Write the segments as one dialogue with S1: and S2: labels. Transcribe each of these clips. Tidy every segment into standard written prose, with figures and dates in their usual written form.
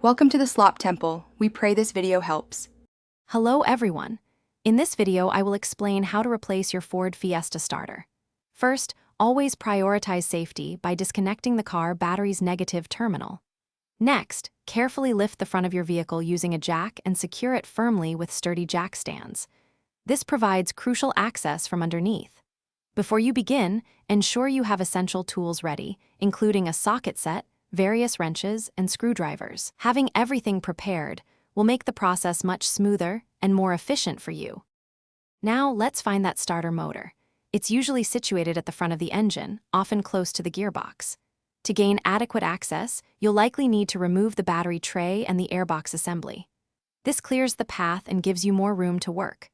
S1: Welcome to the Slop Temple. We pray this video helps.
S2: Hello everyone. In this video, I will explain how to replace your Ford Fiesta starter. First, always prioritize safety by disconnecting the car battery's negative terminal. Next, carefully lift the front of your vehicle using a jack and secure it firmly with sturdy jack stands. This provides crucial access from underneath. Before you begin, ensure you have essential tools ready, including a socket set, various wrenches, and screwdrivers. Having everything prepared will make the process much smoother and more efficient for you. Now let's find that starter motor. It's usually situated at the front of the engine, often close to the gearbox. To gain adequate access, you'll likely need to remove the battery tray and the airbox assembly. This clears the path and gives you more room to work.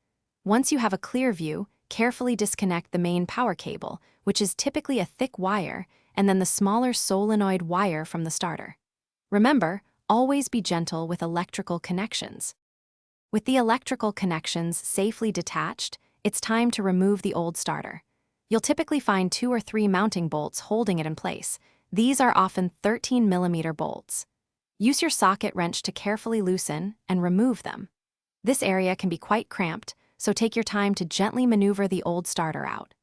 S2: Once you have a clear view, carefully disconnect the main power cable, which is typically a thick wire, and then the smaller solenoid wire from the starter. Remember, always be gentle with electrical connections. With the electrical connections safely detached, it's time to remove the old starter. You'll typically find 2 or 3 mounting bolts holding it in place. These are often 13mm bolts. Use your socket wrench to carefully loosen and remove them. This area can be quite cramped, so take your time to gently maneuver the old starter out.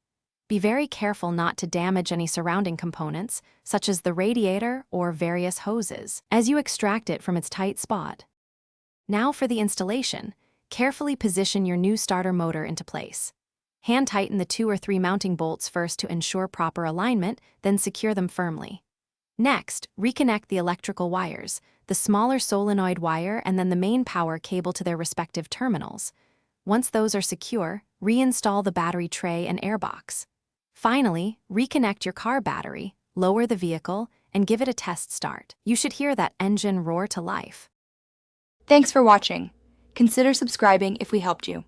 S2: Be very careful not to damage any surrounding components, such as the radiator or various hoses, as you extract it from its tight spot. Now for the installation, carefully position your new starter motor into place. Hand tighten the 2 or 3 mounting bolts first to ensure proper alignment, then secure them firmly. Next, reconnect the electrical wires, the smaller solenoid wire and then the main power cable to their respective terminals. Once those are secure, reinstall the battery tray and airbox. Finally, reconnect your car battery, lower the vehicle, and give it a test start. You should hear that engine roar to life.
S1: Thanks for watching. Consider subscribing if we helped you.